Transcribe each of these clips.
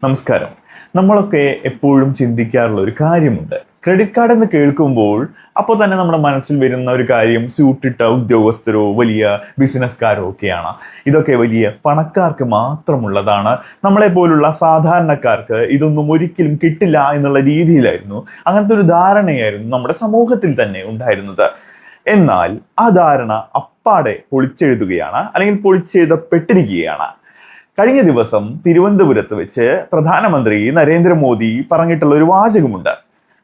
നമസ്കാരം. നമ്മളൊക്കെ എപ്പോഴും ചിന്തിക്കാറുള്ള ഒരു കാര്യമുണ്ട്. ക്രെഡിറ്റ് കാർഡ് എന്ന് കേൾക്കുമ്പോൾ അപ്പോൾ തന്നെ നമ്മുടെ മനസ്സിൽ വരുന്ന ഒരു കാര്യം സ്യൂട്ടിട്ട ഉദ്യോഗസ്ഥരോ വലിയ ബിസിനസ്സുകാരോ ഒക്കെയാണ്. ഇതൊക്കെ വലിയ പണക്കാർക്ക് മാത്രമുള്ളതാണ്. നമ്മളെ പോലുള്ള സാധാരണക്കാർക്ക് ഇതൊന്നും ഒരിക്കലും കിട്ടില്ല എന്നുള്ള രീതിയിലായിരുന്നു, അങ്ങനത്തെ ഒരു ധാരണയായിരുന്നു നമ്മുടെ സമൂഹത്തിൽ തന്നെ ഉണ്ടായിരുന്നത്. എന്നാൽ ആ ധാരണ അപ്പാടെ പൊളിച്ചെഴുതുകയാണ്, അല്ലെങ്കിൽ പൊളിച്ചെഴുതപ്പെട്ടിരിക്കുകയാണ്. കഴിഞ്ഞ ദിവസം തിരുവനന്തപുരത്ത് വെച്ച് പ്രധാനമന്ത്രി നരേന്ദ്രമോദി പറഞ്ഞിട്ടുള്ള ഒരു വാചകമുണ്ട്.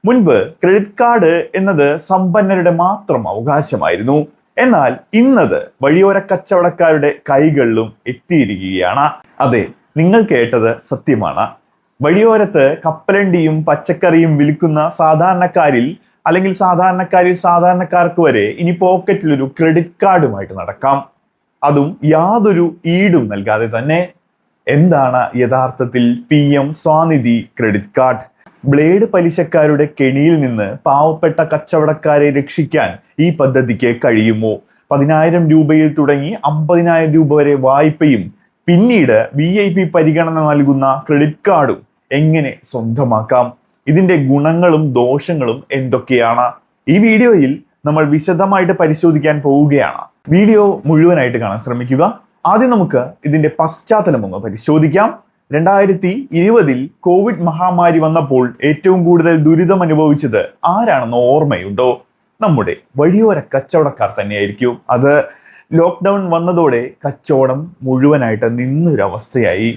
മുൻപ് ക്രെഡിറ്റ് കാർഡ് എന്നത് സമ്പന്നരുടെ മാത്രം അവകാശമായിരുന്നു, എന്നാൽ ഇന്നത് വഴിയോര കച്ചവടക്കാരുടെ കൈകളിലും എത്തിയിരിക്കുകയാണ്. അതെ, നിങ്ങൾ കേട്ടത് സത്യമാണ്. വഴിയോരത്ത് കപ്പലണ്ടിയും പച്ചക്കറിയും വിൽക്കുന്ന സാധാരണക്കാരിൽ സാധാരണക്കാർക്ക് വരെ ഇനി പോക്കറ്റിൽ ഒരു ക്രെഡിറ്റ് കാർഡുമായിട്ട് നടക്കാം, അതും യാതൊരു ഈടും നൽകാതെ തന്നെ. എന്താണ് യഥാർത്ഥത്തിൽ PM Svanidhi credit card? Blade പലിശക്കാരുടെ കെണിയിൽ നിന്ന് പാവപ്പെട്ട കച്ചവടക്കാരെ രക്ഷിക്കാൻ ഈ പദ്ധതിക്ക് കഴിയുമോ? 10,000 രൂപയിൽ തുടങ്ങി 50,000 രൂപ വരെ വായ്പയും പിന്നീട് VIP പരിഗണന നൽകുന്ന ക്രെഡിറ്റ് കാർഡും എങ്ങനെ സ്വന്തമാക്കാം? ഇതിന്റെ ഗുണങ്ങളും ദോഷങ്ങളും എന്തൊക്കെയാണ്? ഈ വീഡിയോയിൽ നമ്മൾ വിശദമായിട്ട് പരിശോധിക്കാൻ പോവുകയാണ്. വീഡിയോ മുഴുവനായിട്ട് കാണാൻ ശ്രമിക്കുക. ആദ്യം നമുക്ക് ഇതിന്റെ പശ്ചാത്തലം ഒന്ന് പരിശോധിക്കാം. 2020 കോവിഡ് മഹാമാരി വന്നപ്പോൾ ഏറ്റവും കൂടുതൽ ദുരിതം അനുഭവിച്ചത് ആരാണെന്ന് ഓർമ്മയുണ്ടോ? നമ്മുടെ വഴിയോര കച്ചവടക്കാർ തന്നെയായിരിക്കും. അത് ലോക്ക്ഡൗൺ വന്നതോടെ കച്ചവടം മുഴുവനായിട്ട് നിന്നൊരവസ്ഥയായി.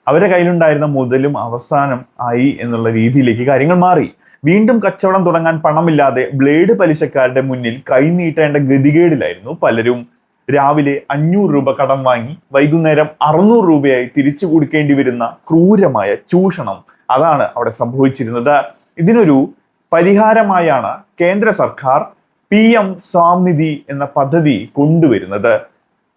അവരുടെ കയ്യിലുണ്ടായിരുന്ന മുതലും അവസാനം ആയി എന്നുള്ള രീതിയിലേക്ക് കാര്യങ്ങൾ മാറി. വീണ്ടും കച്ചവടം തുടങ്ങാൻ പണമില്ലാതെ ബ്ലേഡ് പലിശക്കാരുടെ മുന്നിൽ കൈനീട്ടേണ്ട ഗതികേടിലായിരുന്നു പലരും. രാവിലെ 500 രൂപ കടം വാങ്ങി വൈകുന്നേരം 600 രൂപയായി തിരിച്ചു കൊടുക്കേണ്ടി വരുന്ന ക്രൂരമായ ചൂഷണം, അതാണ് അവിടെ സംഭവിച്ചിരുന്നത്. ഇതിനൊരു പരിഹാരമായാണ് കേന്ദ്ര സർക്കാർ PM സ്വാനിധി എന്ന പദ്ധതി കൊണ്ടുവരുന്നത്.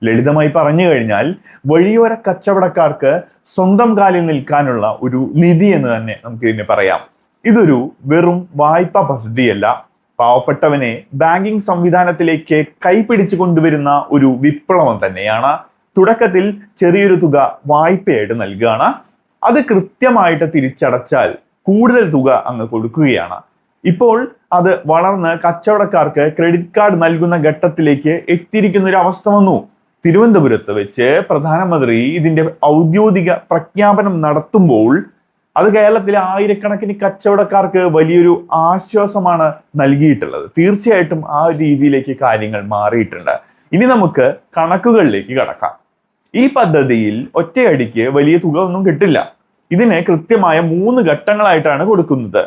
ലളിതമായി പറഞ്ഞു കഴിഞ്ഞാൽ വഴിയോര കച്ചവടക്കാർക്ക് സ്വന്തം കാലിൽ നിൽക്കാനുള്ള ഒരു നിധി എന്ന് തന്നെ നമുക്ക് ഇതിനെ പറയാം. ഇതൊരു വെറും വായ്പാ പദ്ധതിയല്ല, പാവപ്പെട്ടവനെ ബാങ്കിങ് സംവിധാനത്തിലേക്ക് കൈപിടിച്ചു കൊണ്ടുവരുന്ന ഒരു വിപ്ലവം തന്നെയാണ്. തുടക്കത്തിൽ ചെറിയൊരു തുക വായ്പയായിട്ട് നൽകുകയാണ്. അത് കൃത്യമായിട്ട് തിരിച്ചടച്ചാൽ കൂടുതൽ തുക അങ്ങ് കൊടുക്കുകയാണ്. ഇപ്പോൾ അത് വളർന്ന് കച്ചവടക്കാർക്ക് ക്രെഡിറ്റ് കാർഡ് നൽകുന്ന ഘട്ടത്തിലേക്ക് എത്തിയിരിക്കുന്ന ഒരു അവസ്ഥ വന്നു. തിരുവനന്തപുരത്ത് വെച്ച് പ്രധാനമന്ത്രി ഇതിന്റെ ഔദ്യോഗിക പ്രഖ്യാപനം നടത്തുമ്പോൾ അത് കേരളത്തിലെ ആയിരക്കണക്കിന് കച്ചവടക്കാർക്ക് വലിയൊരു ആശ്വാസമാണ് നൽകിയിട്ടുള്ളത്. തീർച്ചയായിട്ടും ആ രീതിയിലേക്ക് കാര്യങ്ങൾ മാറിയിട്ടുണ്ട്. ഇനി നമുക്ക് കണക്കുകളിലേക്ക് കടക്കാം. ഈ പദ്ധതിയിൽ ഒറ്റയടിക്ക് വലിയ തുക ഒന്നും കിട്ടില്ല. ഇതിന് കൃത്യമായ 3 ഘട്ടങ്ങളായിട്ടാണ് കൊടുക്കുന്നത്.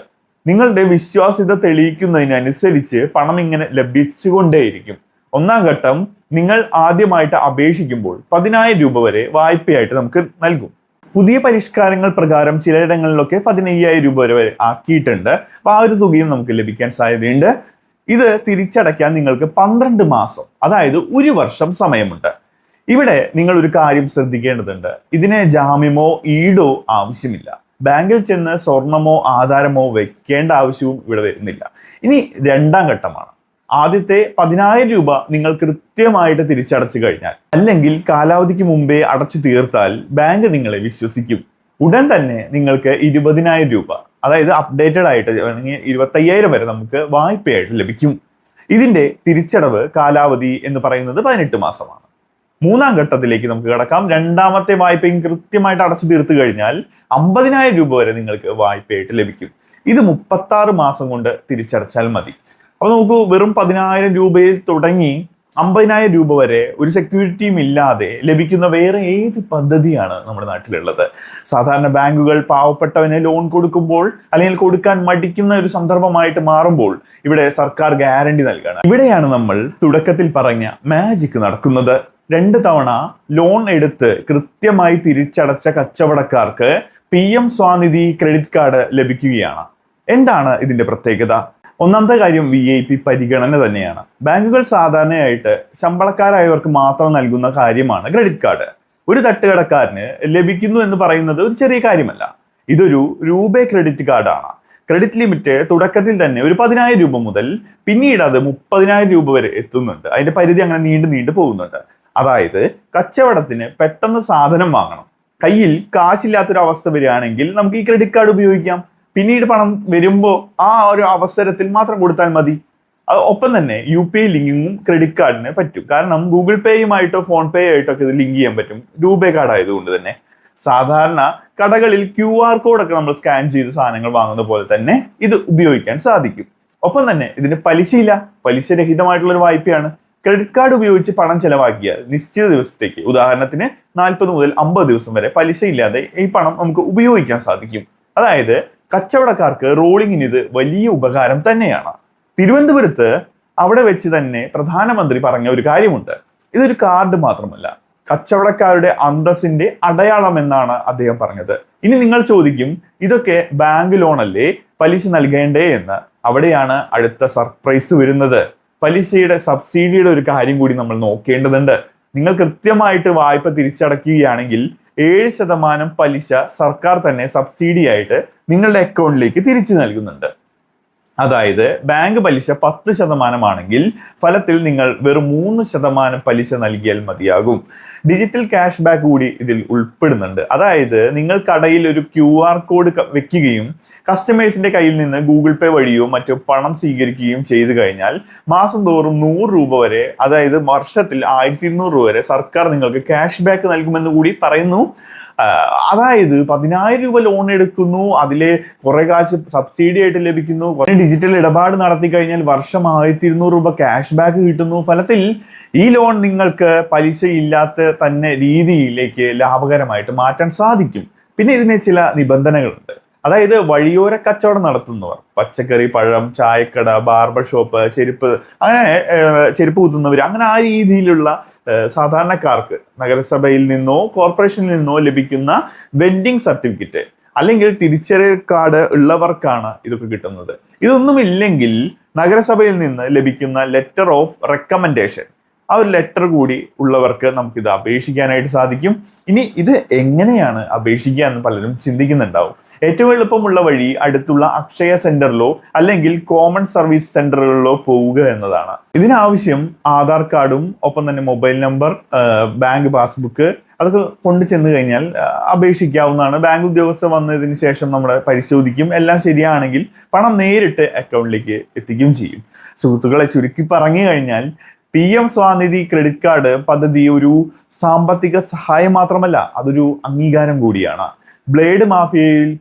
നിങ്ങളുടെ വിശ്വാസ്യത തെളിയിക്കുന്നതിനനുസരിച്ച് പണം ഇങ്ങനെ ലഭിച്ചുകൊണ്ടേയിരിക്കും. 1-ാം ഘട്ടം, നിങ്ങൾ ആദ്യമായിട്ട് അപേക്ഷിക്കുമ്പോൾ 10,000 രൂപ വരെ വായ്പയായിട്ട് നമുക്ക് നൽകും. പുതിയ പരിഷ്കാരങ്ങൾ പ്രകാരം ചിലയിടങ്ങളിലൊക്കെ 15,000 രൂപ വരെ ആക്കിയിട്ടുണ്ട്. അപ്പൊ ആ ഒരു തുകയും നമുക്ക് ലഭിക്കാൻ സാധ്യതയുണ്ട്. ഇത് തിരിച്ചടയ്ക്കാൻ നിങ്ങൾക്ക് 12 മാസം, അതായത് 1 വർഷം സമയമുണ്ട്. ഇവിടെ നിങ്ങൾ ഒരു കാര്യം ശ്രദ്ധിക്കേണ്ടതുണ്ട്. ഇതിന് ജാമ്യമോ ഈടോ ആവശ്യമില്ല. ബാങ്കിൽ ചെന്ന് സ്വർണമോ ആധാരമോ വെക്കേണ്ട ആവശ്യവും ഇവിടെ വരുന്നില്ല. ഇനി 2-ാം ഘട്ടമാണ്. ആദ്യത്തെ 10,000 രൂപ നിങ്ങൾ കൃത്യമായിട്ട് തിരിച്ചടച്ചു കഴിഞ്ഞാൽ, അല്ലെങ്കിൽ കാലാവധിക്ക് മുമ്പേ അടച്ചു തീർത്താൽ ബാങ്ക് നിങ്ങളെ വിശ്വസിക്കും. ഉടൻ തന്നെ നിങ്ങൾക്ക് 20,000 രൂപ, അതായത് അപ്ഡേറ്റഡ് ആയിട്ട് 25,000 വരെ നമുക്ക് വായ്പയായിട്ട് ലഭിക്കും. ഇതിന്റെ തിരിച്ചടവ് കാലാവധി എന്ന് പറയുന്നത് 18 മാസമാണ്. 3-ാം ഘട്ടത്തിലേക്ക് നമുക്ക് കടക്കാം. 2ാമത്തെ വായ്പയും കൃത്യമായിട്ട് അടച്ചു തീർത്തു കഴിഞ്ഞാൽ 50,000 രൂപ വരെ നിങ്ങൾക്ക് വായ്പയായിട്ട് ലഭിക്കും. ഇത് 36 മാസം കൊണ്ട് തിരിച്ചടച്ചാൽ മതി. അപ്പൊ നമുക്ക് വെറും 10,000 രൂപയിൽ തുടങ്ങി 50,000 രൂപ വരെ ഒരു സെക്യൂരിറ്റിയും ഇല്ലാതെ ലഭിക്കുന്ന വേറെ ഏത് പദ്ധതിയാണ് നമ്മുടെ നാട്ടിലുള്ളത്? സാധാരണ ബാങ്കുകൾ പാവപ്പെട്ടവന് ലോൺ കൊടുക്കുമ്പോൾ, അല്ലെങ്കിൽ കൊടുക്കാൻ മടിക്കുന്ന ഒരു സന്ദർഭമായിട്ട് മാറുമ്പോൾ ഇവിടെ സർക്കാർ ഗ്യാരണ്ടി നൽകണം. ഇവിടെയാണ് നമ്മൾ തുടക്കത്തിൽ പറഞ്ഞ മാജിക് നടക്കുന്നത്. 2 തവണ ലോൺ എടുത്ത് കൃത്യമായി തിരിച്ചടച്ച കച്ചവടക്കാർക്ക് PM സ്വാനിധി ക്രെഡിറ്റ് കാർഡ് ലഭിക്കുകയാണ്. എന്താണ് ഇതിന്റെ പ്രത്യേകത? 1-ാമത്തെ കാര്യം VIP പരിഗണന തന്നെയാണ്. ബാങ്കുകൾ സാധാരണയായിട്ട് ശമ്പളക്കാരായവർക്ക് മാത്രം നൽകുന്ന കാര്യമാണ് ക്രെഡിറ്റ് കാർഡ്. ഒരു തട്ടുകടക്കാരന് ലഭിക്കുന്നു എന്ന് പറയുന്നത് ഒരു ചെറിയ കാര്യമല്ല. ഇതൊരു രൂപേ ക്രെഡിറ്റ് കാർഡാണ്. ക്രെഡിറ്റ് ലിമിറ്റ് തുടക്കത്തിൽ തന്നെ ഒരു 10,000 രൂപ മുതൽ പിന്നീട് അത് 30,000 രൂപ വരെ എത്തുന്നുണ്ട്. അതിന്റെ പരിധി അങ്ങനെ നീണ്ടു പോകുന്നുണ്ട്. അതായത് കച്ചവടത്തിന് പെട്ടെന്ന് സാധനം വാങ്ങണം, കയ്യിൽ കാശില്ലാത്തൊരു അവസ്ഥ വരികയാണെങ്കിൽ നമുക്ക് ഈ ക്രെഡിറ്റ് കാർഡ് ഉപയോഗിക്കാം. പിന്നീട് പണം വരുമ്പോൾ ആ ഒരു അവസരത്തിൽ മാത്രം കൊടുത്താൽ മതി. ഒപ്പം തന്നെ UPI ലിങ്കിങ്ങും ക്രെഡിറ്റ് കാർഡിന് പറ്റും. കാരണം ഗൂഗിൾ പേയുമായിട്ടോ ഫോൺ പേ ആയിട്ടോ ഒക്കെ ഇത് ലിങ്ക് ചെയ്യാൻ പറ്റും, രൂപേ കാർഡ് ആയതുകൊണ്ട് തന്നെ. സാധാരണ കടകളിൽ QR കോഡൊക്കെ നമ്മൾ സ്കാൻ ചെയ്ത് സാധനങ്ങൾ വാങ്ങുന്ന പോലെ തന്നെ ഇത് ഉപയോഗിക്കാൻ സാധിക്കും. ഒപ്പം തന്നെ ഇതിന് പലിശയില്ല, പലിശരഹിതമായിട്ടുള്ള ഒരു വായ്പയാണ്. ക്രെഡിറ്റ് കാർഡ് ഉപയോഗിച്ച് പണം ചെലവാക്കിയാൽ നിശ്ചിത ദിവസത്തേക്ക്, ഉദാഹരണത്തിന് 40 മുതൽ 50 ദിവസം വരെ പലിശയില്ലാതെ ഈ പണം നമുക്ക് ഉപയോഗിക്കാൻ സാധിക്കും. അതായത് കച്ചവടക്കാർക്ക് റോളിങ്ങിന് ഇത് വലിയ ഉപകാരം തന്നെയാണ്. തിരുവനന്തപുരത്ത് അവിടെ വെച്ച് തന്നെ പ്രധാനമന്ത്രി പറഞ്ഞ ഒരു കാര്യമുണ്ട്. ഇതൊരു കാർഡ് മാത്രമല്ല, കച്ചവടക്കാരുടെ അന്തസ്സിന്റെ അടയാളം എന്നാണ് അദ്ദേഹം പറഞ്ഞത്. ഇനി നിങ്ങൾ ചോദിക്കും, ഇതൊക്കെ ബാങ്ക് ലോണല്ലേ, പലിശ നൽകേണ്ടേ എന്ന്. അവിടെയാണ് അടുത്ത സർപ്രൈസ് വരുന്നത്. പലിശയുടെ സബ്സിഡിയുടെ ഒരു കാര്യം കൂടി നമ്മൾ നോക്കേണ്ടതുണ്ട്. നിങ്ങൾ കൃത്യമായിട്ട് വായ്പ തിരിച്ചടയ്ക്കുകയാണെങ്കിൽ 7% പലിശ സർക്കാർ തന്നെ സബ്സിഡി ആയിട്ട് നിങ്ങളുടെ അക്കൗണ്ടിലേക്ക് തിരിച്ചു നൽകുന്നുണ്ട്. അതായത് ബാങ്ക് പലിശ 10% ആണെങ്കിൽ ഫലത്തിൽ നിങ്ങൾ വെറും 3% പലിശ നൽകിയാൽ മതിയാകും. ഡിജിറ്റൽ ക്യാഷ് ബാക്ക് കൂടി ഇതിൽ ഉൾപ്പെടുന്നുണ്ട്. അതായത് നിങ്ങൾ കടയിൽ ഒരു QR കോഡ് വെക്കുകയും കസ്റ്റമേഴ്സിന്റെ കയ്യിൽ നിന്ന് ഗൂഗിൾ പേ വഴിയോ മറ്റോ പണം സ്വീകരിക്കുകയും ചെയ്തു കഴിഞ്ഞാൽ മാസം തോറും 100 രൂപ വരെ, അതായത് വർഷത്തിൽ 1200 രൂപ വരെ സർക്കാർ നിങ്ങൾക്ക് ക്യാഷ് ബാക്ക് നൽകുമെന്ന് കൂടി പറയുന്നു. അതായത് 10,000 രൂപ ലോൺ എടുക്കുന്നു, അതിലെ കുറെ കാശ് സബ്സിഡി ആയിട്ട് ലഭിക്കുന്നു. ഡിജിറ്റൽ ഇടപാട് നടത്തി കഴിഞ്ഞാൽ വർഷം 1200 രൂപ ക്യാഷ് ബാക്ക് കിട്ടുന്നു. ഫലത്തിൽ ഈ ലോൺ നിങ്ങൾക്ക് പലിശയില്ലാത്ത തന്നെ രീതിയിലേക്ക് ലാഭകരമായിട്ട് മാറ്റാൻ സാധിക്കും. പിന്നെ ഇതിന് ചില നിബന്ധനകളുണ്ട്. അതായത് വഴിയോര കച്ചവടം നടത്തുന്നവർ, പച്ചക്കറി, പഴം, ചായക്കട, ബാർബർ ഷോപ്പ്, ചെരുപ്പ്, അങ്ങനെ ചെരുപ്പ് കുത്തുന്നവർ, അങ്ങനെ ആ രീതിയിലുള്ള സാധാരണക്കാർക്ക് നഗരസഭയിൽ നിന്നോ കോർപ്പറേഷനിൽ നിന്നോ ലഭിക്കുന്ന വെൻഡിങ് സർട്ടിഫിക്കറ്റ് അല്ലെങ്കിൽ തിരിച്ചറിയൽ കാർഡ് ഉള്ളവർക്കാണ് ഇതൊക്കെ കിട്ടുന്നത്. ഇതൊന്നുമില്ലെങ്കിൽ നഗരസഭയിൽ നിന്ന് ലഭിക്കുന്ന ലെറ്റർ ഓഫ് റെക്കമെൻഡേഷൻ, ആ ഒരു ലെറ്റർ കൂടി ഉള്ളവർക്ക് നമുക്കിത് അപേക്ഷിക്കാനായിട്ട് സാധിക്കും. ഇനി ഇത് എങ്ങനെയാണ് അപേക്ഷിക്കുക എന്ന് പലരും ചിന്തിക്കുന്നുണ്ടാവും. ഏറ്റവും എളുപ്പമുള്ള വഴി അടുത്തുള്ള അക്ഷയ സെന്ററിലോ അല്ലെങ്കിൽ കോമൺ സർവീസ് സെന്ററുകളിലോ പോവുക എന്നതാണ്. ഇതിനാവശ്യം ആധാർ കാർഡും ഒപ്പം തന്നെ മൊബൈൽ നമ്പർ, ബാങ്ക് പാസ്ബുക്ക്, അതൊക്കെ കൊണ്ടു ചെന്ന് കഴിഞ്ഞാൽ അപേക്ഷിക്കാവുന്നതാണ്. ബാങ്ക് ഉദ്യോഗസ്ഥർ വന്നതിന് ശേഷം നമ്മളെ പരിശോധിക്കും. എല്ലാം ശരിയാണെങ്കിൽ പണം നേരിട്ട് അക്കൗണ്ടിലേക്ക് എത്തിക്കുകയും ചെയ്യും. സുഹൃത്തുക്കളെ, ചുരുക്കി പറഞ്ഞു കഴിഞ്ഞാൽ PM സ്വാനിധി ക്രെഡിറ്റ് കാർഡ് പദ്ധതി ഒരു സാമ്പത്തിക സഹായം മാത്രമല്ല, അതൊരു അംഗീകാരം കൂടിയാണ്. ബ്ലേഡ് മാഫിയയിൽ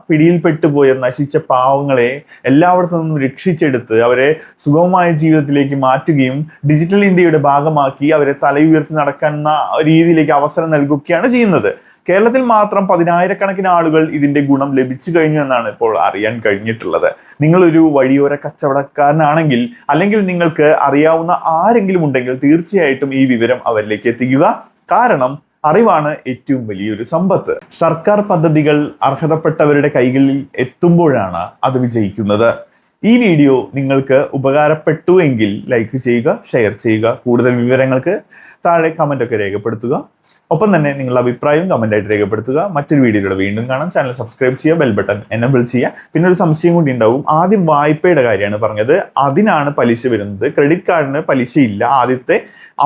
പിടിയിൽ പെട്ടുപോയ നശിച്ച പാവങ്ങളെ എല്ലായിടത്തു നിന്നും രക്ഷിച്ചെടുത്ത് അവരെ സുഗമമായ ജീവിതത്തിലേക്ക് മാറ്റുകയും ഡിജിറ്റൽ ഇന്ത്യയുടെ ഭാഗമാക്കി അവരെ തലയുയർത്തി നടക്കുന്ന രീതിയിലേക്ക് അവസരം നൽകുകയാണ് ചെയ്യുന്നത്. കേരളത്തിൽ മാത്രം 10,000-കണക്കിന് ആളുകൾ ഇതിന്റെ ഗുണം ലഭിച്ചു കഴിഞ്ഞു എന്നാണ് ഇപ്പോൾ അറിയാൻ കഴിഞ്ഞിട്ടുള്ളത്. നിങ്ങളൊരു വഴിയോര കച്ചവടക്കാരനാണെങ്കിൽ അല്ലെങ്കിൽ നിങ്ങൾക്ക് അറിയാവുന്ന ആരെങ്കിലും ഉണ്ടെങ്കിൽ തീർച്ചയായിട്ടും ഈ വിവരം അവരിലേക്ക് എത്തിക്കുക. കാരണം അറിവാണ് ഏറ്റവും വലിയൊരു സമ്പത്ത്. സർക്കാർ പദ്ധതികൾ അർഹതപ്പെട്ടവരുടെ കൈകളിൽ എത്തുമ്പോഴാണ് അത് വിജയിക്കുന്നത്. ഈ വീഡിയോ നിങ്ങൾക്ക് ഉപകാരപ്പെട്ടു എങ്കിൽ ലൈക്ക് ചെയ്യുക, ഷെയർ ചെയ്യുക. കൂടുതൽ വിവരങ്ങൾക്ക് താഴെ കമന്റ് ഒക്കെ രേഖപ്പെടുത്തുക. ഒപ്പം തന്നെ നിങ്ങളുടെ അഭിപ്രായവും കമന്റായിട്ട് രേഖപ്പെടുത്തുക. മറ്റൊരു വീഡിയോയിലൂടെ വീണ്ടും കാണാം. ചാനൽ സബ്സ്ക്രൈബ് ചെയ്യുക, ബെൽ ബട്ടൺ എനേബിൾ ചെയ്യുക. പിന്നെ ഒരു സംശയം കൂടി ഉണ്ടാവും. ആദ്യം വായ്പയുടെ കാര്യമാണ് പറഞ്ഞത്, അതിനാണ് പലിശ വരുന്നത്. ക്രെഡിറ്റ് കാർഡിന് പലിശയില്ല ആദ്യത്തെ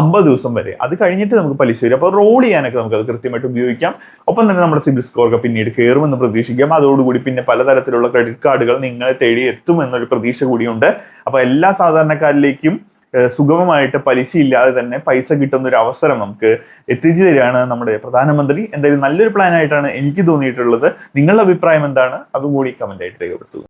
50 ദിവസം വരെ. അത് കഴിഞ്ഞിട്ട് നമുക്ക് പലിശ വരും. അപ്പോൾ റോൾ ചെയ്യാനൊക്കെ നമുക്ക് അത് കൃത്യമായിട്ട് ഉപയോഗിക്കാം. ഒപ്പം തന്നെ നമ്മുടെ സിബിൽ സ്കോർ ഒക്കെ പിന്നീട് കയറുമെന്ന് പ്രതീക്ഷിക്കാം. അതോടുകൂടി പിന്നെ പലതരത്തിലുള്ള ക്രെഡിറ്റ് കാർഡുകൾ നിങ്ങളെ തേടി എത്തുമെന്നൊരു പ്രതീക്ഷ കൂടിയുണ്ട്. അപ്പോൾ എല്ലാ സാധാരണക്കാരിലേക്കും സുഗമമായിട്ട് പലിശയില്ലാതെ തന്നെ പൈസ കിട്ടുന്ന ഒരു അവസരം നമുക്ക് എത്തിച്ചു തരികയാണ് നമ്മുടെ പ്രധാനമന്ത്രി. എന്തായാലും നല്ലൊരു പ്ലാൻ ആയിട്ടാണ് എനിക്ക് തോന്നിയിട്ടുള്ളത്. നിങ്ങളുടെ അഭിപ്രായം എന്താണ്? അതും കൂടി കമന്റ് ആയിട്ട് രേഖപ്പെടുത്തുക.